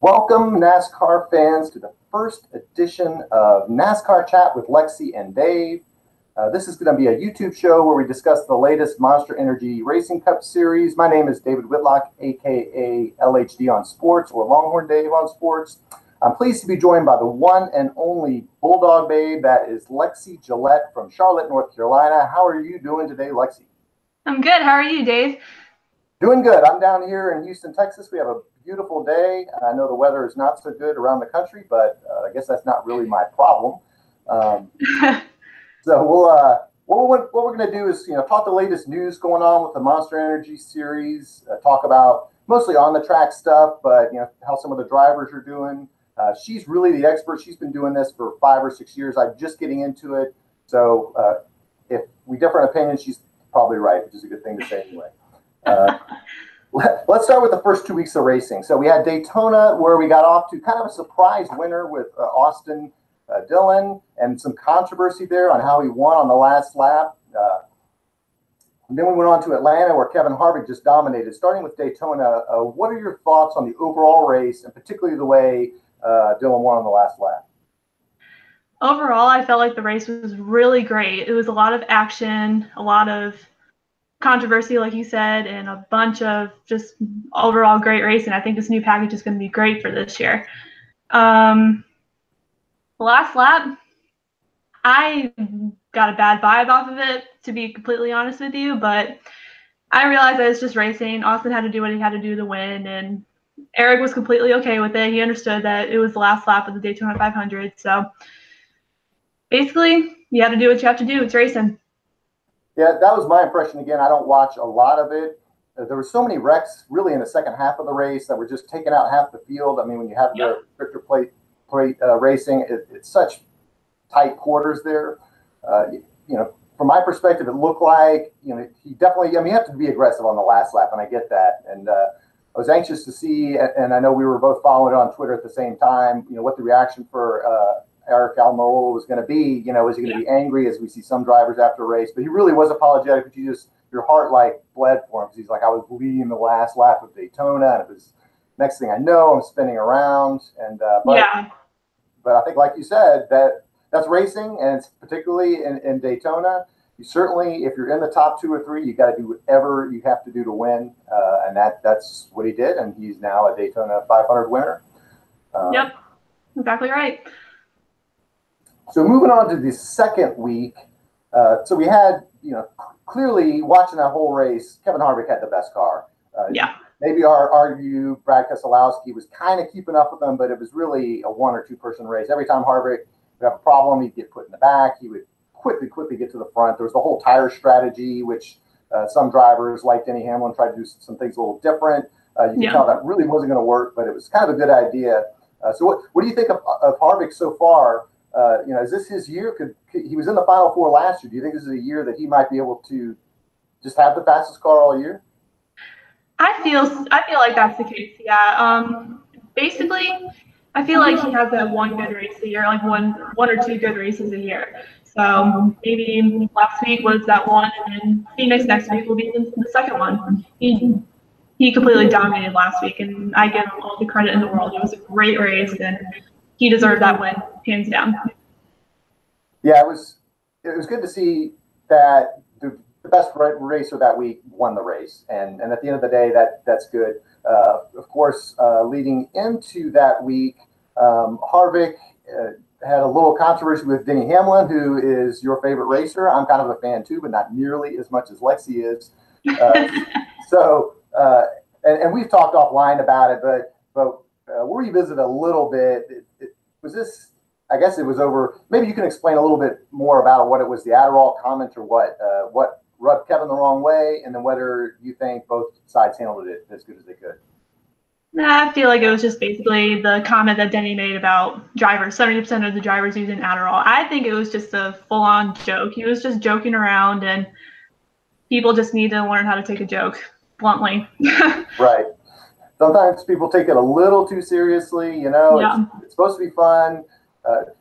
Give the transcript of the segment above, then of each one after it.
Welcome, NASCAR fans, to the first edition of NASCAR Chat with Lexie and Dave. This is going to be a YouTube show where we discuss the latest Monster Energy Racing Cup series. My name is David Whitlock, aka LHD on Sports, or Longhorndave on Sports. I'm pleased to be joined by the one and only Bulldog Babe, that is Lexie Gillette from Charlotte, North Carolina. How are you doing today, Lexie? I'm good. How are you, Dave? Doing good. I'm down here in Houston, Texas. We have a beautiful day. I know the weather is not so good around the country, but I guess that's not really my problem. So what we're going to do is talk the latest news going on with the Monster Energy series. Talk about mostly on the track stuff, but how some of the drivers are doing. She's really the expert. She's been doing this for 5 or 6 years. I'm just getting into it. So if we differ in opinion, she's probably right, which is a good thing to say anyway. Let's start with the first 2 weeks of racing. So we had Daytona, where we got off to kind of a surprise winner with Austin Dillon, and some controversy there on how he won on the last lap. And then we went on to Atlanta, where Kevin Harvick just dominated. Starting with Daytona, what are your thoughts on the overall race, and particularly the way Dillon won on the last lap? Overall, I felt like the race was really great. It was a lot of action, a lot of controversy, like you said, and a bunch of just overall great racing. I think this new package is going to be great for this year. The last lap, I got a bad vibe off of it, to be completely honest with you, but I realized that it's just racing. Austin had to do what he had to do to win, and Eric was completely okay with it. He understood that it was the last lap of the Daytona 500. So basically, you have to do what you have to do. It's racing. Yeah, that was my impression. Again, I don't watch a lot of it. There were so many wrecks really in the second half of the race that were just taking out half the field. I mean, when you have the Victor plate racing, it's such tight quarters there. From my perspective, it looked like, he definitely, you have to be aggressive on the last lap, and I get that. And I was anxious to see, and I know we were both following it on Twitter at the same time, what the reaction for Eric Almirola was going to be. Was he going to be angry, as we see some drivers after a race? But he really was apologetic. But your heart bled for him, because he's like, I was leading the last lap of Daytona, and it was, next thing I know, I'm spinning around. And but I think, like you said, that's racing, and it's particularly in Daytona. You certainly, if you're in the top 2 or 3, you got to do whatever you have to do to win, and that's what he did, and he's now a Daytona 500 winner. Yep, exactly right. So moving on to the second week, so we had, clearly watching that whole race, Kevin Harvick had the best car. Maybe argue Brad Keselowski was kind of keeping up with them, but it was really a 1 or 2 person race. Every time Harvick would have a problem, he'd get put in the back. He would quickly get to the front. There was the whole tire strategy, which some drivers like Denny Hamlin tried to do some things a little different. You can tell that really wasn't going to work, but it was kind of a good idea. So what do you think of Harvick so far? Is this his year? He was in the Final Four last year. Do you think this is a year that he might be able to just have the fastest car all year? I feel like that's the case. Yeah. Basically, I feel like he has that one good race a year, like one or 2 good races a year. So maybe last week was that one, and then Phoenix next week will be the second one. He completely dominated last week, and I give him all the credit in the world. It was a great race, and he deserved that win, hands down. Yeah, it was good to see that the best racer that week won the race, and at the end of the day, that's good. Of course, leading into that week, Harvick had a little controversy with Denny Hamlin, who is your favorite racer. I'm kind of a fan too, but not nearly as much as Lexie is. And we've talked offline about it, but we'll revisit a little bit. Was this? I guess it was over. Maybe you can explain a little bit more about what it was, the Adderall comment, or what rubbed Kevin the wrong way, and then whether you think both sides handled it as good as they could. I feel like it was just basically the comment that Denny made about drivers, 70% of the drivers using Adderall. I think it was just a full-on joke. He was just joking around, and people just need to learn how to take a joke bluntly. Right. Sometimes people take it a little too seriously. It's supposed to be fun.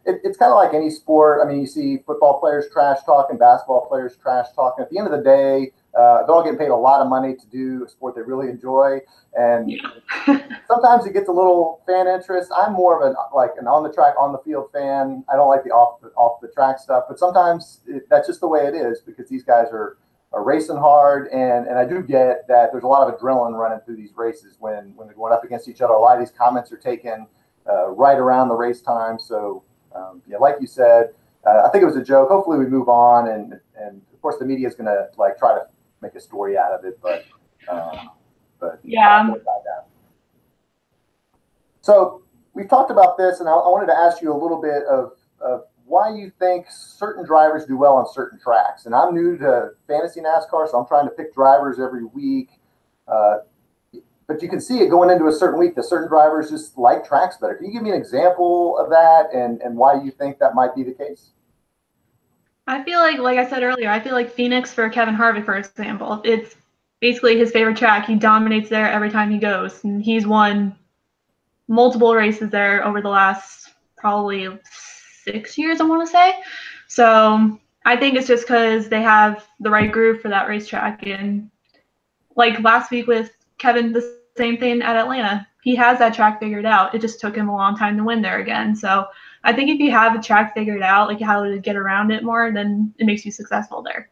It's kind of like any sport. I mean, you see football players trash talking, basketball players trash talking. At the end of the day, They're all getting paid a lot of money to do a sport they really enjoy, and Yeah. sometimes it gets a little fan interest. I'm more of an on the track, on the field fan. I don't like the off the track stuff, but sometimes that's just the way it is because these guys are racing hard, and I do get that there's a lot of adrenaline running through these races when they're going up against each other. A lot of these comments are taken right around the race time. So yeah, like you said, I think it was a joke. Hopefully we move on, and of course the media is going to try to make a story out of it, but yeah. So we've talked about this, and I wanted to ask you a little bit of why you think certain drivers do well on certain tracks. And I'm new to fantasy NASCAR, so I'm trying to pick drivers every week. But you can see it going into a certain week that certain drivers just like tracks better. Can you give me an example of that and why you think that might be the case? I feel like I said earlier, I feel like Phoenix for Kevin Harvick, for example, it's basically his favorite track. He dominates there every time he goes, and he's won multiple races there over the last probably 6 years, I want to say. So I think it's just because they have the right groove for that racetrack. And like last week with Kevin, the same thing at Atlanta. He has that track figured out. It just took him a long time to win there again. So I think if you have a track figured out, like how to get around it more, then it makes you successful there.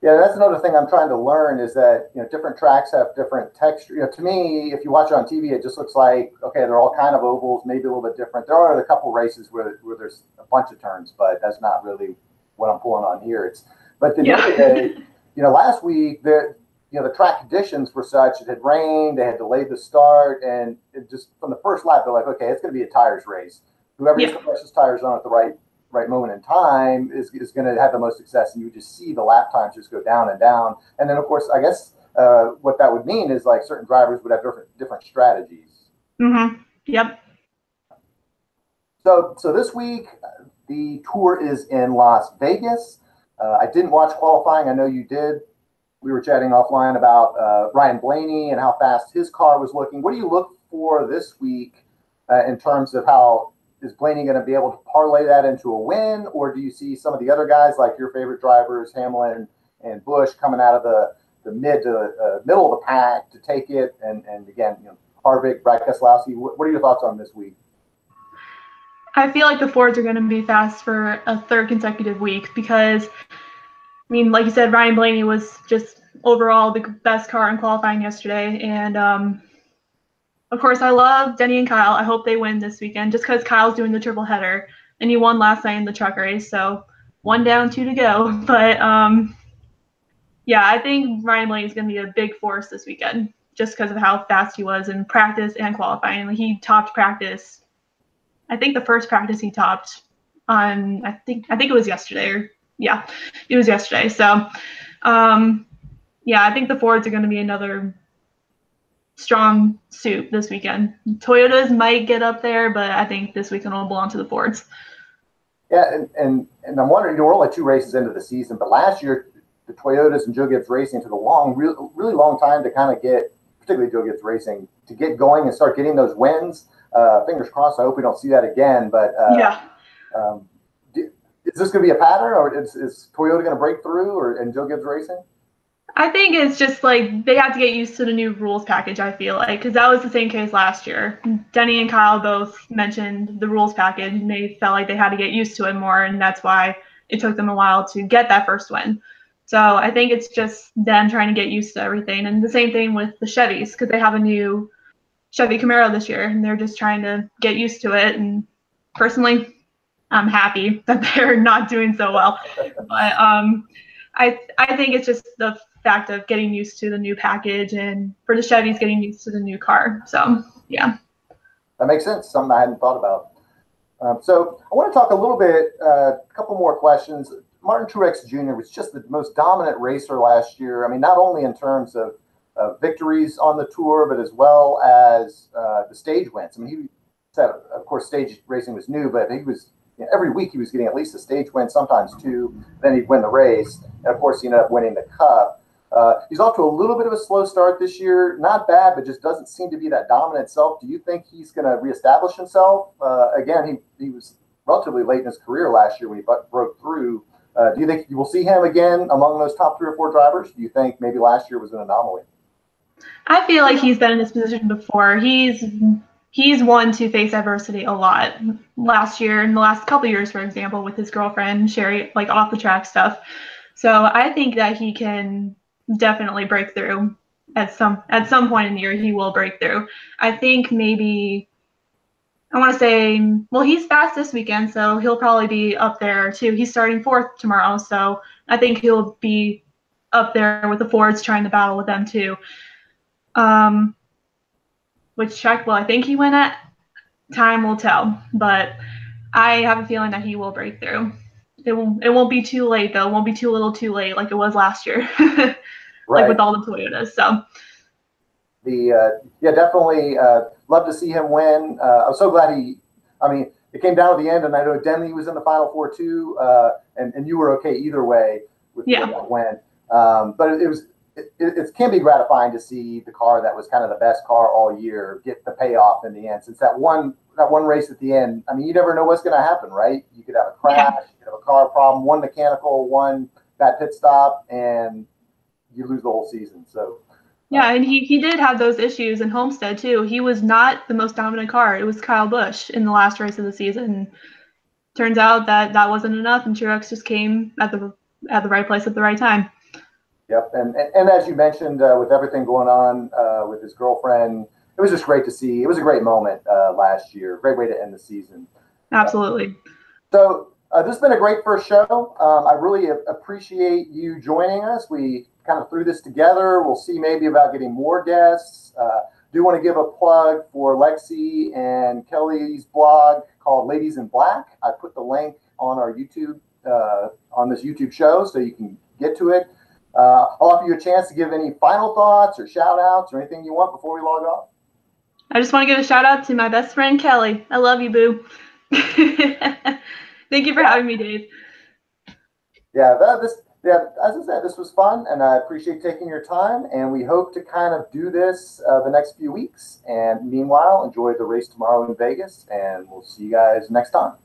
Yeah, that's another thing I'm trying to learn is that, different tracks have different texture. To me, if you watch it on TV, it just looks like, okay, they're all kind of ovals, maybe a little bit different. There are a couple races where there's a bunch of turns, but that's not really what I'm pulling on here. But the other day, last week, the track conditions were such, it had rained, they had delayed the start, and it just from the first lap, they're like, okay, it's going to be a tires race. Whoever gets the freshest tires on at the right moment in time is going to have the most success, and you just see the lap times just go down and down. And then, of course, I guess what that would mean is like certain drivers would have different strategies. Mm-hmm. Yep. So this week, the tour is in Las Vegas. I didn't watch qualifying. I know you did. We were chatting offline about Ryan Blaney and how fast his car was looking. What do you look for this week in terms of how is Blaney going to be able to parlay that into a win, or do you see some of the other guys like your favorite drivers, Hamlin and Busch, coming out of the middle of the pack to take it? And again, Harvick, Brad Keselowski. What are your thoughts on this week? I feel like the Fords are going to be fast for a third consecutive week because, I mean, like you said, Ryan Blaney was just overall the best car in qualifying yesterday. And, of course, I love Denny and Kyle. I hope they win this weekend just because Kyle's doing the triple header, and he won last night in the truck race. So 1 down, 2 to go. But, yeah, I think Ryan Blaney is going to be a big force this weekend just because of how fast he was in practice and qualifying. Like, he topped practice. I think the first practice he topped on, I think it was yesterday. It was yesterday. So, yeah, I think the Fords are going to be another strong suit this weekend. Toyotas might get up there, but I think this weekend will belong to the Fords. Yeah, and I'm wondering, we're only 2 races into the season, but last year the Toyotas and Joe Gibbs Racing took a really long time to kind of get, particularly Joe Gibbs Racing, to get going and start getting those wins. Fingers crossed. I hope we don't see that again. But is this going to be a pattern, or is Toyota going to break through, and Joe Gibbs Racing? I think it's just like they have to get used to the new rules package, I feel like, because that was the same case last year. Denny and Kyle both mentioned the rules package, and they felt like they had to get used to it more, and that's why it took them a while to get that first win. So I think it's just them trying to get used to everything. And the same thing with the Chevys, because they have a new Chevy Camaro this year, and they're just trying to get used to it. And personally, I'm happy that they're not doing so well. But I think it's just the fact of getting used to the new package, and for the Chevys, getting used to the new car. So, yeah. That makes sense. Something I hadn't thought about. So I want to talk a little bit, a couple more questions. Martin Truex Jr. was just the most dominant racer last year. I mean, not only in terms of victories on the tour, but as well as the stage wins. I mean, he said, of course, stage racing was new, but he was every week he was getting at least a stage win, sometimes 2. Then he'd win the race, and of course, he ended up winning the Cup. He's off to a little bit of a slow start this year. Not bad, but just doesn't seem to be that dominant self. Do you think he's going to reestablish himself? Again, he was relatively late in his career last year when he broke through. Do you think you will see him again among those top 3 or 4 drivers? Do you think maybe last year was an anomaly? I feel like he's been in this position before. He's one to face adversity a lot. Last year, in the last couple years, for example, with his girlfriend Sherry, like off the track stuff. So I think that he can definitely break through at some point in the year. He will break through. I think maybe I want to say, well, he's fast this weekend, so he'll probably be up there too. He's starting 4th tomorrow, so I think he'll be up there with the Fords trying to battle with them too. Which track will I think he went at? Time will tell, but I have a feeling that he will break through. It won't be too late though. It won't be too little too late like it was last year. Like with all the Toyotas. So definitely love to see him win. I'm so glad it came down to the end, and I know Denley was in the Final Four too, and you were okay either way with the way that went. But it can be gratifying to see the car that was kind of the best car all year get the payoff in the end. Since that one race at the end, I mean, you never know what's going to happen, right? You could have a crash, you could have a car problem, one mechanical, one bad pit stop, and you lose the whole season. So yeah, and he did have those issues in Homestead too. He was not the most dominant car. It was Kyle Busch in the last race of the season. Turns out that wasn't enough, and Truex just came at the right place at the right time. Yep, and as you mentioned, with everything going on with his girlfriend, it was just great to see. It was a great moment last year. Great way to end the season. Absolutely. So this has been a great first show. I really appreciate you joining us. We kind of threw this together. We'll see maybe about getting more guests. Do want to give a plug for Lexie and Kelly's blog called Ladies in Black. I put the link on our YouTube, on this YouTube show, so you can get to it. I'll offer you a chance to give any final thoughts or shout outs or anything you want before we log off. I just want to give a shout out to my best friend, Kelly. I love you, boo. Thank you for having me, Dave. Yeah, as I said, this was fun, and I appreciate taking your time, and we hope to kind of do this the next few weeks. And meanwhile, enjoy the race tomorrow in Vegas, and we'll see you guys next time.